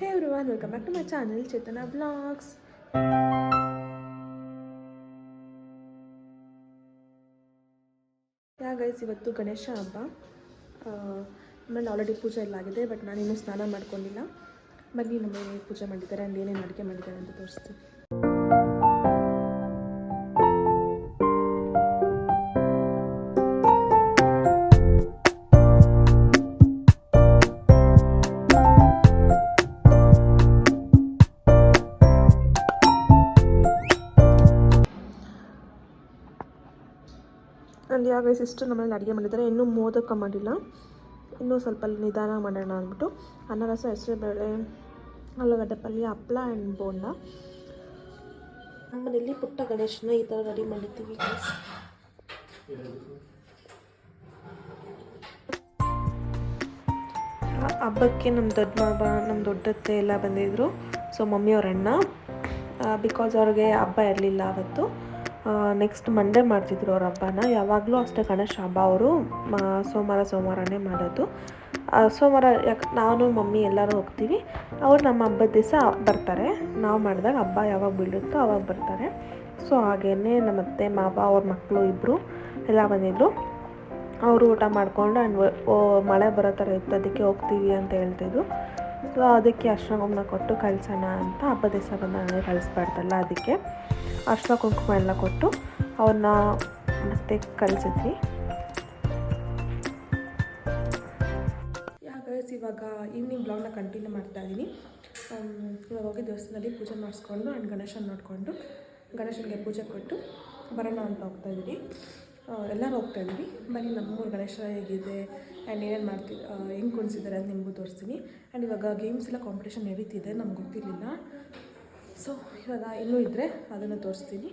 Hey everyone, welcome back to my channel Chetana Vlogs. Guys ಇವತ್ತು ಗಣೇಶ ಹಬ್ಬ. ಆಮೇಲೆ already ಪೂಜೆ ಎಲ್ಲ ಆಗಿದೆ, ಬಟ್ ನಾನಿನ್ನೂ ಸ್ನಾನ ಮಾಡ್ಕೊಂಡಿಲ್ಲ. ಬನ್ನಿ ನಮ್ಮನೆ ಪೂಜೆ ಮಾಡಿದ್ದಾರೆ ಆ್ಯಂಡ್ ಏನೇನು ಅಡುಗೆ ಮಾಡಿದ್ದಾರೆ ಅಂತ ತೋರಿಸ್ತೀನಿ. ಆ್ಯಂಡ್ ಗೈಸ್ ಇಷ್ಟು ನಮ್ಮನೇಲಿ ಅಡುಗೆ ಮಾಡಿದ್ದಾರೆ. ಇನ್ನೂ ಮೋದಕ ಮಾಡಿಲ್ಲ, ಇನ್ನೂ ಸ್ವಲ್ಪ ನಿಧಾನ ಮಾಡೋಣ ಅಂದ್ಬಿಟ್ಟು ಅನ್ನ ರಸ, ಹೆಸರುಬೇಳೆ, ಆಲೂಗಡ್ಡೆ ಪಲ್ಯ, ಹಪ್ಪಳ ಆ್ಯಂಡ್ ಬೋಂಡ. ನಮ್ಮನೇಲಿ ಪುಟ್ಟ ಗಣೇಶನ ಈ ಥರ ರೆಡಿ ಮಾಡಿದ್ದೀವಿ ಗೈಸ್. ಹಬ್ಬಕ್ಕೆ ನಮ್ಮ ದೊಡ್ಡ ಮಾವ, ನಮ್ಮ ದೊಡ್ಡತ್ತೆ ಎಲ್ಲ ಬಂದಿದ್ದರು. ಸೊ ಮಮ್ಮಿಯವ್ರ ಅಣ್ಣ, ಬಿಕಾಸ್ ಅವ್ರಿಗೆ ಹಬ್ಬ ಇರಲಿಲ್ಲ ಅವತ್ತು. ನೆಕ್ಸ್ಟ್ ಮಂಡೇ ಮಾಡ್ತಿದ್ರು ಅವ್ರ ಹಬ್ಬನ. ಯಾವಾಗಲೂ ಅಷ್ಟೇ ಗಣೇಶ ಹಬ್ಬ ಅವರು ಸೋಮವಾರನೇ ಮಾಡೋದು. ಸೋಮವಾರ ನಾನು ಮಮ್ಮಿ ಎಲ್ಲರೂ ಹೋಗ್ತೀವಿ, ಅವ್ರು ನಮ್ಮ ಹಬ್ಬದ ದಿವಸ ಬರ್ತಾರೆ. ನಾವು ಮಾಡಿದಾಗ ಹಬ್ಬ ಯಾವಾಗ ಬೀಳುತ್ತೋ ಅವಾಗ ಬರ್ತಾರೆ. ಸೊ ಹಾಗೇ ನಮ್ಮತ್ತೆ ಮಾವ ಅವ್ರ ಮಕ್ಕಳು ಇಬ್ಬರು ಎಲ್ಲ ಬಂದಿದ್ದರು. ಅವರು ಊಟ ಮಾಡಿಕೊಂಡು ಮಳೆ ಬರೋ ಥರ ಇತ್ತು, ಅದಕ್ಕೆ ಹೋಗ್ತೀವಿ ಅಂತ ಹೇಳ್ತಿದ್ರು. ಸೊ ಅದಕ್ಕೆ ಅರ್ಶಿನ ಕೊಟ್ಟು ಕಳಿಸೋಣ ಅಂತ, ಹಬ್ಬದ ದಿವಸ ಬಂದಾಗ ಕಳಿಸ್ಬಾರ್ದಲ್ಲ, ಅದಕ್ಕೆ ಅರ್ಶಿನ ಕುಂಕುಮ ಎಲ್ಲ ಕೊಟ್ಟು ಅವ್ರನ್ನ ಮತ್ತೆ ಕಳಿಸಿದ್ವಿ. ಗೈಸ್ ಇವಾಗ ಈವ್ನಿಂಗ್ ಬ್ಲಾಗ್ನ ಕಂಟಿನ್ಯೂ ಮಾಡ್ತಾ ಇದ್ದೀನಿ. ಇವಾಗ ಹೋಗಿ ದೇವಸ್ಥಾನದಲ್ಲಿ ಪೂಜೆ ಮಾಡಿಸ್ಕೊಂಡು ಆ್ಯಂಡ್ ಗಣೇಶನ ನೋಡಿಕೊಂಡು ಗಣೇಶನಿಗೆ ಪೂಜೆ ಕೊಟ್ಟು ಬರೋಣ ಅಂತ ಹೋಗ್ತಾಯಿದ್ದೀನಿ. ಎಲ್ಲರೂ ಹೋಗ್ತಾಯಿದ್ದೀವಿ. ಬನ್ನಿ ನಮ್ಮೂರು ಗಣೇಶ ಹೇಗಿದೆ ಆ್ಯಂಡ್ ಏನೇನು ಹೆಂಗೆ ಕುಣಿಸಿದ್ದಾರೆ ಅಂತ ನಿಮಗೂ ತೋರಿಸ್ತೀನಿ. ಆ್ಯಂಡ್ ಇವಾಗ ಗೇಮ್ಸ್ ಎಲ್ಲ ಕಾಂಪಿಟೇಷನ್ ನಡೀತಿದೆ, ನಮ್ಗೆ ಗೊತ್ತಿರಲಿಲ್ಲ. ಸೊ ಇವಾಗ ಇನ್ನೂ ಇದ್ದರೆ ಅದನ್ನು ತೋರಿಸ್ತೀನಿ.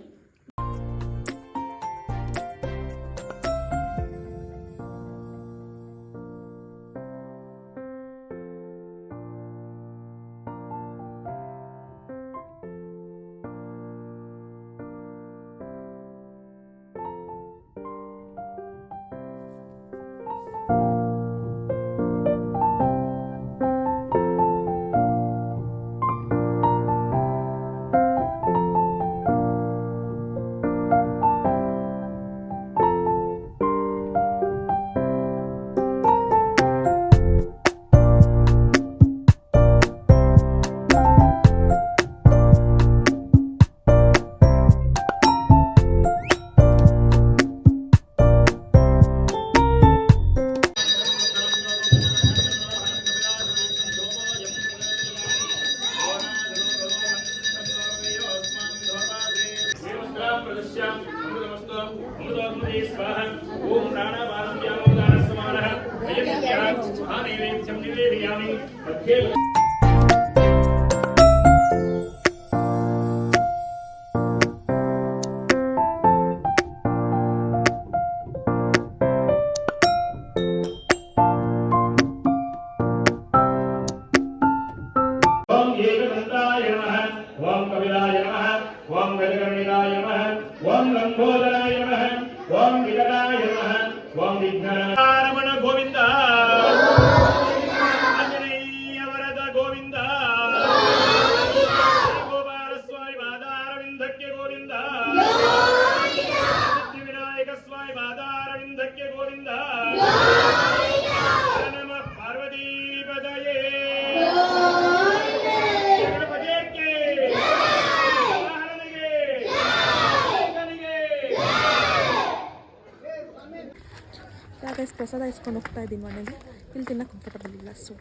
ರಮಣ ಗೋವಿಂದ, ಆಂಜನೇಯ ವರದ ಗೋವಿಂದ, ಗೋಪಾಲ ಸ್ವಾಮಿ ಪಾದಾರವಿಂದಕ್ಕೆ ಗೋವಿಂದ, ಸಿದ್ಧಿವಿನಾಯಕ ಸ್ವಾಮಿ ಪಾದಾರವಿಂದಕ್ಕೆ ಗೋವಿಂದ, ನಮ ಪಾರ್ವತೀಪದಯೇ ಗಣಪತಿಯಕ್ಕೆ ಗೈಸ್ ಪ್ರಸಾದ ಇಸ್ಕೊಂಡು ಹೋಗ್ತಾ ಇದ್ದೀನಿ ಮನೆಗೆ. ಇಲ್ಲಿ ತಿನ್ನೋಕೆ ಕಂಫರ್ಟಬಲ್ ಇಲ್ಲ, ಸೊ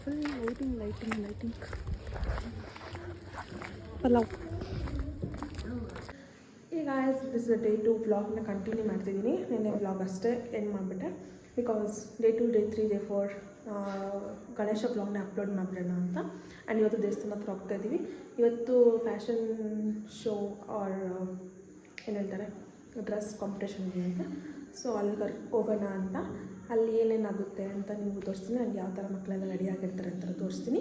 ಫುಲ್ ಲೈಟಿಂಗ್ ಪಲಾವ್. ಈಗ ದಿಸ್ ಡೇ 2 ವ್ಲಾಗ್ನ ಕಂಟಿನ್ಯೂ ಮಾಡ್ತಿದ್ದೀನಿ. ನಿನ್ನೆ ವ್ಲಾಗ್ ಅಷ್ಟೇ ಎಂಡ್ ಮಾಡಿಬಿಟ್ಟೆ, because day 2, day 3, day 4 Ganesha ವ್ಲಾಗ್ನ ಅಪ್ಲೋಡ್ ಮಾಡಿಬಿಡೋಣ ಅಂತ. ಆ್ಯಂಡ್ ಇವತ್ತು ದೇವಸ್ಥಾನ ಹತ್ರ ಹೋಗ್ತಾ ಇದ್ದೀವಿ. ಇವತ್ತು ಫ್ಯಾಷನ್ ಶೋ ಆರ್ ಏನು ಹೇಳ್ತಾರೆ, ಡ್ರೆಸ್ ಕಾಂಪಿಟೇಷನ್ ಇದೆ ಅಂತ. ಸೊ ಅಲ್ಲಿ ಹೋಗೋಣ ಅಂತ. ಅಲ್ಲಿ ಏನೇನಾಗುತ್ತೆ ಅಂತ ನಿಮಗೂ ತೋರಿಸ್ತೀನಿ. ಅಲ್ಲಿ ಯಾವ ಥರ ಮಕ್ಕಳೆಲ್ಲ ರೆಡಿ ಆಗಿರ್ತಾರೆ ಅಂತ ತೋರಿಸ್ತೀನಿ.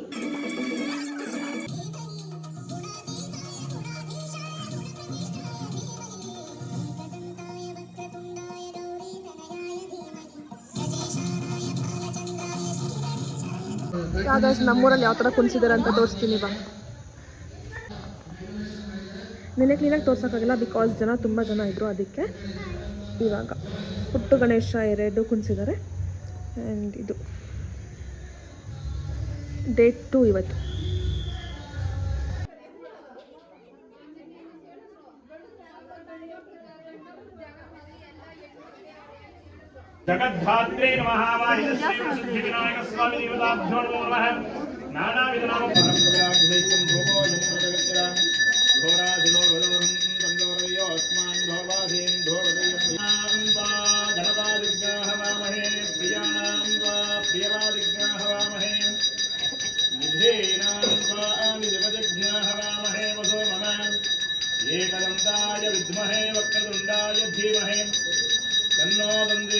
ಗೈಸ್ ನಮ್ಮೂರಲ್ಲಿ ಯಾವ ಥರ ಕುಣಿಸಿದ್ದಾರೆ ಅಂತ ತೋರಿಸ್ತೀನಿ ಬಾ. ನಿನ್ನೆ ಕ್ಲೀನಾಗಿ ತೋರ್ಸೋಕ್ಕಾಗಿಲ್ಲ ಬಿಕಾಸ್ ತುಂಬ ಜನ ಇದ್ದರು, ಅದಕ್ಕೆ ಇವಾಗ ಪುಟ್ಟು ಗಣೇಶ 2 ಕುಣಿಸಿದ್ದಾರೆ. ಆ್ಯಂಡ್ ಇದು ಡೇ 2 ಇವತ್ತು. जगद्धात्रे नमः वाहिनीश्रीविनायक स्वामी देवताभ्यो नमो नमः नानाविधनाम परमपराग्धैकं भोगो जगत्तरा घोराधिलोरोरं तन्दोरयो अस्मान् भवादीन् धोरदयं नान्वा धनवादिज्ञाः वामहे प्रियाणां वा प्रियवादिज्ञाः वामहे निधीनां वा निधिवदिज्ञाः वामहे वसो मम एकदन्ताय विद्महे वक्रतुण्डाय धीमहि तन्नो वन्दे